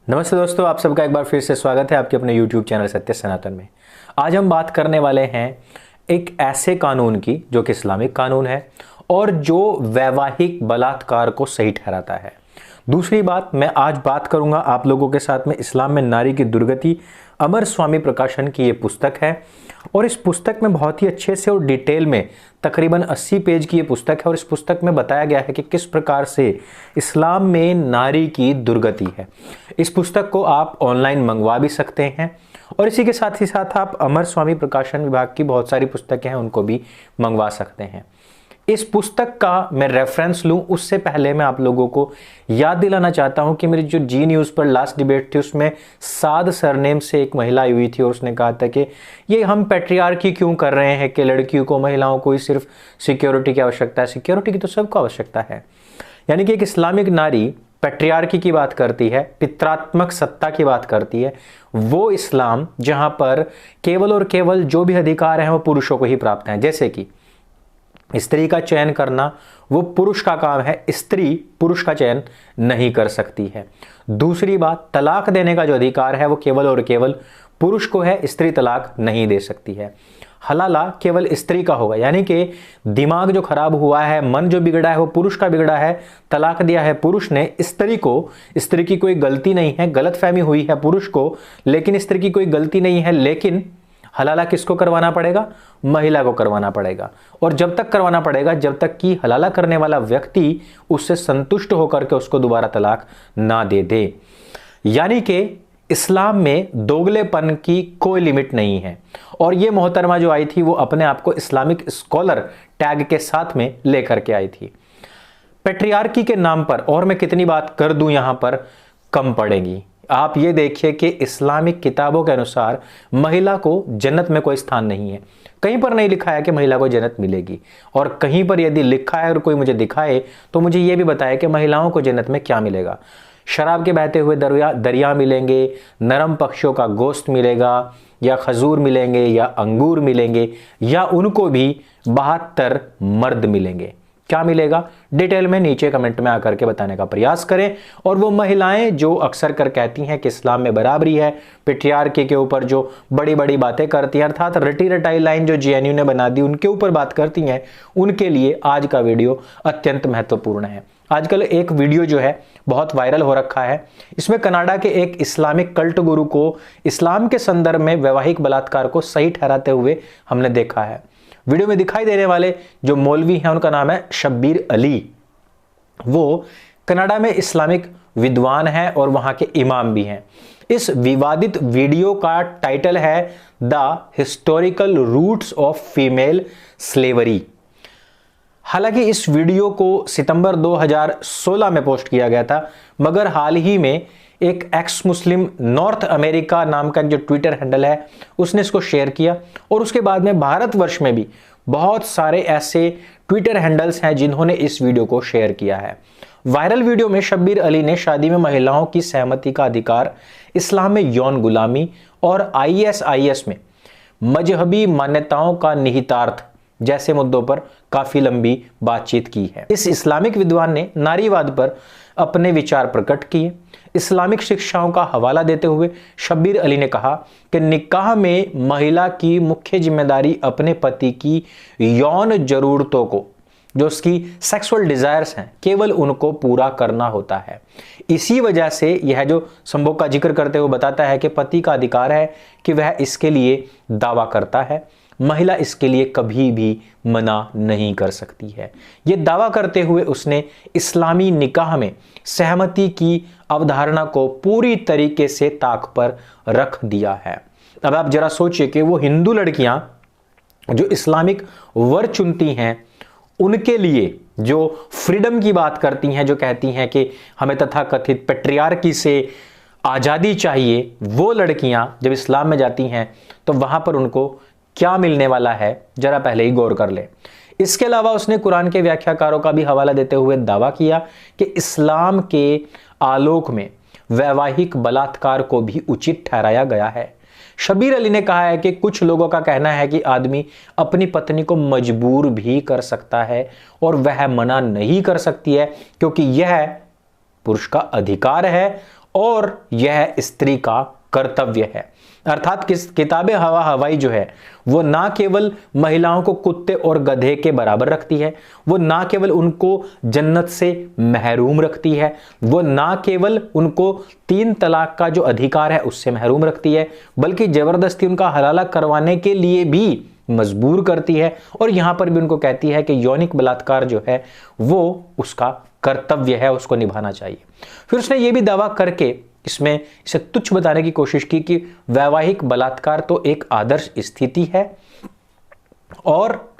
नमस्ते दोस्तों, आप सबका एक बार फिर से स्वागत है आपके अपने YouTube चैनल सत्य सनातन में। आज हम बात करने वाले हैं एक ऐसे कानून की जो कि इस्लामिक कानून है और जो वैवाहिक बलात्कार को सही ठहराता है। दूसरी बात, मैं आज बात करूंगा आप लोगों के साथ में इस्लाम में नारी की दुर्गति, अमर स्वामी प्रकाशन की ये पुस्तक है और इस पुस्तक में बहुत ही अच्छे से और डिटेल में तकरीबन 80 पेज की ये पुस्तक है और इस पुस्तक में बताया गया है कि किस प्रकार से इस्लाम में नारी की दुर्गति है। इस पुस्तक को आप ऑनलाइन मंगवा भी सकते हैं और इसी के साथ ही साथ आप अमर स्वामी प्रकाशन विभाग की बहुत सारी पुस्तकें हैं उनको भी मंगवा सकते हैं। इस पुस्तक का मैं रेफरेंस लूं उससे पहले मैं आप लोगों को याद दिलाना चाहता हूं कि मेरी जो जी न्यूज़ पर लास्ट डिबेट थी उसमें साद सरनेम से एक महिला आई हुई थी और उसने कहा था कि ये हम पैट्रियार्की क्यों कर रहे हैं कि लड़कियों को, महिलाओं को ही सिर्फ सिक्योरिटी की आवश्यकता है। सिक्योरिटी की तो सबको आवश्यकता है। यानी कि एक इस्लामिक नारी पैट्रियार्की की बात करती है, पितरात्मक सत्ता की बात करती है, वो इस्लाम जहां पर केवल और केवल जो भी अधिकार हैं वो पुरुषों को ही प्राप्त हैं। जैसे कि स्त्री का चयन करना वो पुरुष का काम है, स्त्री पुरुष का चयन नहीं कर सकती है। दूसरी बात, तलाक देने का जो अधिकार है वो केवल और केवल पुरुष को है, स्त्री तलाक नहीं दे सकती है। हलाला केवल स्त्री का होगा, यानी कि दिमाग जो खराब हुआ है, मन जो बिगड़ा है वो पुरुष का बिगड़ा है, तलाक दिया है पुरुष ने स्त्री को, स्त्री की कोई गलती नहीं है, गलतफहमी हुई है पुरुष को, लेकिन स्त्री की कोई गलती नहीं है। लेकिन हलाला किसको करवाना पड़ेगा? महिला को करवाना पड़ेगा। और जब तक करवाना पड़ेगा जब तक कि हलाला करने वाला व्यक्ति उससे संतुष्ट होकर के उसको दोबारा तलाक ना दे दे। यानी कि इस्लाम में दोगलेपन की कोई लिमिट नहीं है। और ये मोहतरमा जो आई थी वो अपने आप को इस्लामिक स्कॉलर टैग के साथ में लेकर के आई थी। पैट्रियार्की के नाम पर, और मैं कितनी बात कर दूं यहां पर, कम पड़ेगी। आप ये देखिए कि इस्लामिक किताबों के अनुसार महिला को जन्नत में कोई स्थान नहीं है। कहीं पर नहीं लिखा है कि महिला को जन्नत मिलेगी, और कहीं पर यदि लिखा है और कोई मुझे दिखाए तो मुझे यह भी बताए कि महिलाओं को जन्नत में क्या मिलेगा। शराब के बहते हुए दरिया मिलेंगे, नरम पक्षियों का गोश्त मिलेगा, या खजूर मिलेंगे, या अंगूर मिलेंगे, या उनको भी 72 मर्द मिलेंगे। क्या मिलेगा? डिटेल में नीचे कमेंट में आकर के बताने का प्रयास करें। और वो महिलाएं जो अक्सर कर कहती हैं कि इस्लाम में बराबरी है, पैट्रियार्की के ऊपर जो बड़ी बड़ी बातें करती हैं, अर्थात रटी रटाई लाइन जो जेएनयू ने बना दी उनके ऊपर बात करती हैं, उनके लिए आज का वीडियो अत्यंत महत्वपूर्ण है। आजकल एक वीडियो जो है बहुत वायरल हो रखा है। इसमें कनाडा के एक इस्लामिक कल्ट गुरु को इस्लाम के संदर्भ में वैवाहिक बलात्कार को सही ठहराते हुए हमने देखा है। वीडियो में दिखाई देने वाले जो मौलवी हैं उनका नाम है शब्बीर अली। वो कनाडा में इस्लामिक विद्वान हैं और वहां के इमाम भी हैं। इस विवादित वीडियो का टाइटल है the historical roots of female slavery. हालांकि इस वीडियो को सितंबर 2016 में पोस्ट किया गया था, मगर हाल ही में एक एक्स मुस्लिम नॉर्थ अमेरिका नाम का जो ट्विटर हैंडल है उसने इसको शेयर किया, और उसके बाद में भारतवर्ष में भी बहुत सारे ऐसे ट्विटर हैंडल्स हैं जिन्होंने इस वीडियो को शेयर किया है। वायरल वीडियो में शब्बीर अली ने शादी में महिलाओं की सहमति का अधिकार, इस्लाम में यौन गुलामी और आईएसआईएस में मजहबी मान्यताओं का निहितार्थ जैसे मुद्दों पर काफी लंबी बातचीत की है। इस इस्लामिक विद्वान ने नारीवाद पर अपने विचार प्रकट किए। इस्लामिक शिक्षाओं का हवाला देते हुए शब्बीर अली ने कहा कि निकाह में महिला की मुख्य जिम्मेदारी अपने पति की यौन जरूरतों को, जो उसकी सेक्सुअल डिजायर्स हैं, केवल उनको पूरा करना होता है। इसी वजह से यह जो संभोग का जिक्र करते हुए बताता है कि पति का अधिकार है कि वह इसके लिए दावा करता है, महिला इसके लिए कभी भी मना नहीं कर सकती है। यह दावा करते हुए उसने इस्लामी निकाह में सहमति की अवधारणा को पूरी तरीके से ताक पर रख दिया है। अब आप जरा सोचिए कि वो हिंदू लड़कियां जो इस्लामिक वर चुनती हैं, उनके लिए जो फ्रीडम की बात करती हैं, जो कहती हैं कि हमें तथाकथित पैट्रियार्की से आज़ादी चाहिए, वो लड़कियां जब इस्लाम में जाती हैं तो वहां पर उनको क्या मिलने वाला है जरा पहले ही गौर कर ले। इसके अलावा उसने कुरान के व्याख्याकारों का भी हवाला देते हुए दावा किया कि इस्लाम के आलोक में वैवाहिक बलात्कार को भी उचित ठहराया गया है। शब्बीर अली ने कहा है कि कुछ लोगों का कहना है कि आदमी अपनी पत्नी को मजबूर भी कर सकता है और वह मना नहीं कर सकती है, क्योंकि यह पुरुष का अधिकार है और यह स्त्री का कर्तव्य है। अर्थात किताबे हवा हवाई जो है वो ना केवल महिलाओं को कुत्ते और गधे के बराबर रखती है, वो ना केवल उनको जन्नत से महरूम रखती है, वो ना केवल उनको 3 तलाक का जो अधिकार है उससे महरूम रखती है, बल्कि जबरदस्ती उनका हलाला करवाने के लिए भी मजबूर करती है। और यहां पर भी उनको कहती है कि यौनिक बलात्कार जो है वो उसका कर्तव्य है, उसको निभाना चाहिए। फिर उसने ये भी दावा करके इसमें इसे तुच्छ बताने की कोशिश की कि वैवाहिक बलात्कार तो एक आदर्श स्थिति है, और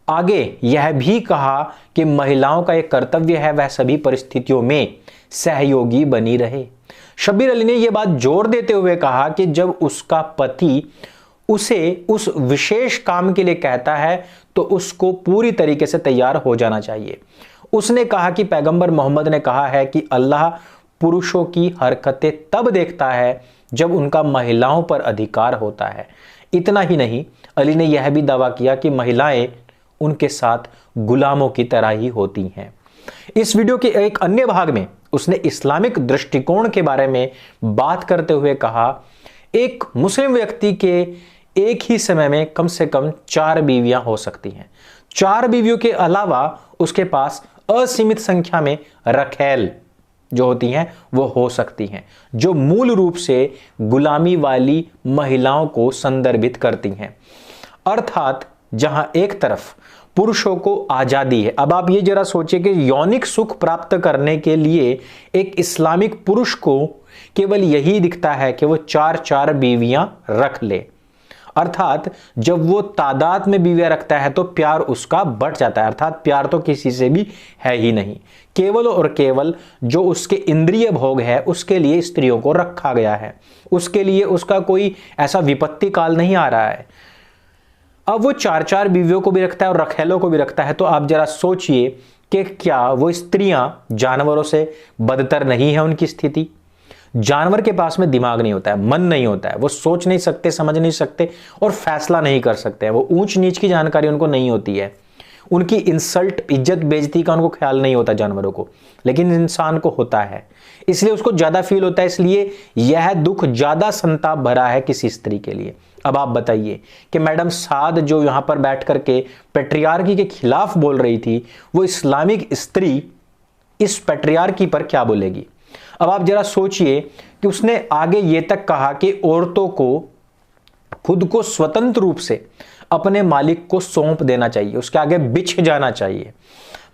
आगे यह भी कहा कि महिलाओं का एक कर्तव्य है वह सभी परिस्थितियों में सहयोगी बनी रहे। शब्बीर अली ने यह बात जोर देते हुए कहा कि जब उसका पति उसे उस विशेष काम के लिए कहता है तो उसको पूरी तरीके से तैयार हो जाना चाहिए। उसने कहा कि पैगंबर मोहम्मद ने कहा है कि अल्लाह पुरुषों की हरकतें तब देखता है जब उनका महिलाओं पर अधिकार होता है। इतना ही नहीं, अली ने यह भी दावा किया कि महिलाएं उनके साथ गुलामों की तरह ही होती हैं। इस वीडियो के एक अन्य भाग में उसने इस्लामिक दृष्टिकोण के बारे में बात करते हुए कहा, एक मुस्लिम व्यक्ति के एक ही समय में कम से कम 4 बीवियां हो सकती हैं। 4 बीवियों के अलावा उसके पास असीमित संख्या में रखैल जो होती हैं वो हो सकती हैं, जो मूल रूप से गुलामी वाली महिलाओं को संदर्भित करती हैं। अर्थात जहां एक तरफ पुरुषों को आजादी है। अब आप ये जरा सोचिए कि यौनिक सुख प्राप्त करने के लिए एक इस्लामिक पुरुष को केवल यही दिखता है कि वो 4 बीवियां रख ले। अर्थात जब वो तादाद में बीवियां रखता है तो प्यार उसका बढ़ जाता है। अर्थात प्यार तो किसी से भी है ही नहीं, केवल और केवल जो उसके इंद्रिय भोग है उसके लिए स्त्रियों को रखा गया है, उसके लिए उसका कोई ऐसा विपत्ति काल नहीं आ रहा है। अब वो 4 बीवियों को भी रखता है और रखैलों को भी रखता है, तो आप जरा सोचिए कि क्या वो स्त्रियां जानवरों से बदतर नहीं है उनकी स्थिति। जानवर के पास में दिमाग नहीं होता है, मन नहीं होता है, वो सोच नहीं सकते, समझ नहीं सकते और फैसला नहीं कर सकते हैं। वो ऊंच नीच की जानकारी उनको नहीं होती है, उनकी इंसल्ट, इज्जत, बेइज्जती का उनको ख्याल नहीं होता जानवरों को, लेकिन इंसान को होता है, इसलिए उसको ज्यादा फील होता है। इसलिए यह दुख ज्यादा संताप भरा है किसी स्त्री के लिए। अब आप बताइए कि मैडम साद जो यहां पर बैठ करके पैट्रियार्की के खिलाफ बोल रही थी, वो इस्लामिक स्त्री इस पैट्रियार्की पर क्या बोलेगी। अब आप जरा सोचिए कि उसने आगे ये तक कहा कि औरतों को खुद को स्वतंत्र रूप से अपने मालिक को सौंप देना चाहिए, उसके आगे बिछ जाना चाहिए।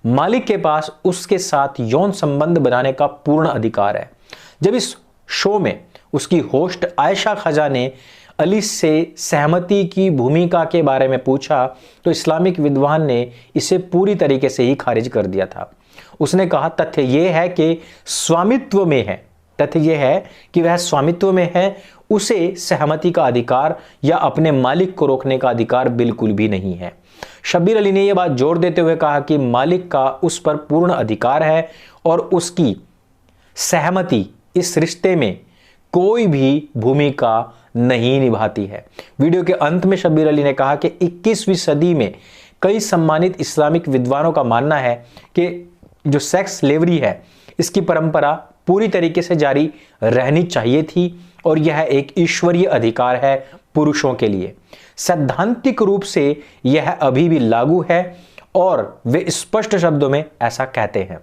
मालिक के पास उसके साथ यौन संबंध बनाने का पूर्ण अधिकार है। जब इस शो में उसकी होस्ट आयशा खजा ने अली से सहमति की भूमिका के बारे में पूछा तो इस्लामिक विद्वान ने इसे पूरी तरीके से ही खारिज कर दिया था। उसने कहा तथ्य यह है कि स्वामित्व में है, तथ्य यह है कि वह स्वामित्व में है, उसे सहमति का अधिकार या अपने मालिक को रोकने का अधिकार बिल्कुल भी नहीं है। शब्बीर अली ने यह बात जोर देते हुए कहा कि मालिक का उस पर पूर्ण अधिकार है और उसकी सहमति इस रिश्ते में कोई भी भूमिका नहीं निभाती है। वीडियो के अंत में शब्बीर अली ने कहा कि 21वीं सदी में कई सम्मानित इस्लामिक विद्वानों का मानना है कि जो सेक्स स्लेवरी है इसकी परंपरा पूरी तरीके से जारी रहनी चाहिए थी और यह एक ईश्वरीय अधिकार है पुरुषों के लिए। सैद्धांतिक रूप से यह अभी भी लागू है और वे स्पष्ट शब्दों में ऐसा कहते हैं।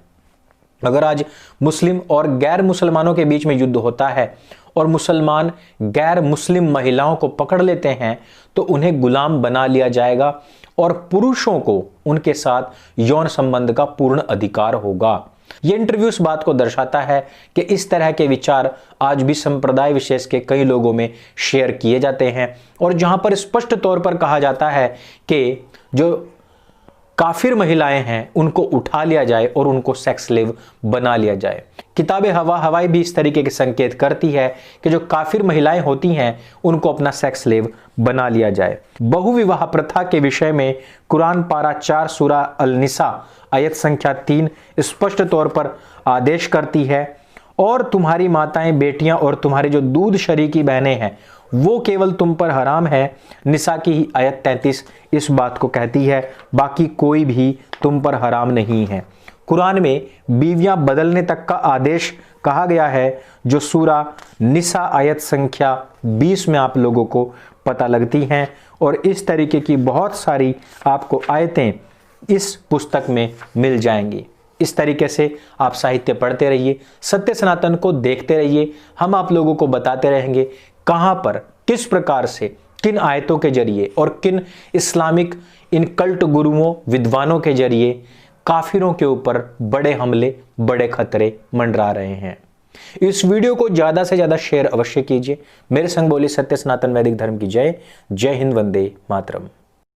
अगर आज मुस्लिम और गैर मुसलमानों के बीच में युद्ध होता है और मुसलमान गैर मुस्लिम महिलाओं को पकड़ लेते हैं तो उन्हें गुलाम बना लिया जाएगा और पुरुषों को उनके साथ यौन संबंध का पूर्ण अधिकार होगा। यह इंटरव्यू इस बात को दर्शाता है कि इस तरह के विचार आज भी संप्रदाय विशेष के कई लोगों में शेयर किए जाते हैं और जहां पर स्पष्ट तौर पर कहा जाता है कि जो काफिर महिलाएं हैं उनको उठा लिया जाए और उनको सेक्स स्लेव बना लिया जाए। किताबे हवा हवाई भी इस तरीके के संकेत करती है कि जो काफिर महिलाएं होती हैं उनको अपना सेक्स स्लेव बना लिया जाए। बहुविवाह प्रथा के विषय में कुरान पारा 4 सूरा अल-निसा आयत संख्या 3 स्पष्ट तौर पर आदेश करती है, और तुम्हारी माताएं, बेटियां और तुम्हारी जो दूध शरीकी बहनें हैं वो केवल तुम पर हराम है। निसा की ही आयत 33 इस बात को कहती है, बाकी कोई भी तुम पर हराम नहीं है। कुरान में बीवियां बदलने तक का आदेश कहा गया है, जो सूरा निसा आयत संख्या 20 में आप लोगों को पता लगती हैं। और इस तरीके की बहुत सारी आपको आयतें इस पुस्तक में मिल जाएंगी। इस तरीके से आप साहित्य पढ़ते रहिए, सत्य सनातन को देखते रहिए। हम आप लोगों को बताते रहेंगे कहां पर, किस प्रकार से, किन आयतों के जरिए और किन इस्लामिक इन कल्ट गुरुओं, विद्वानों के जरिए काफिरों के ऊपर बड़े हमले, बड़े खतरे मंडरा रहे हैं। इस वीडियो को ज्यादा से ज्यादा शेयर अवश्य कीजिए। मेरे संग बोली सत्य सनातन वैदिक धर्म की जय। जय हिंद, वंदे मातरम।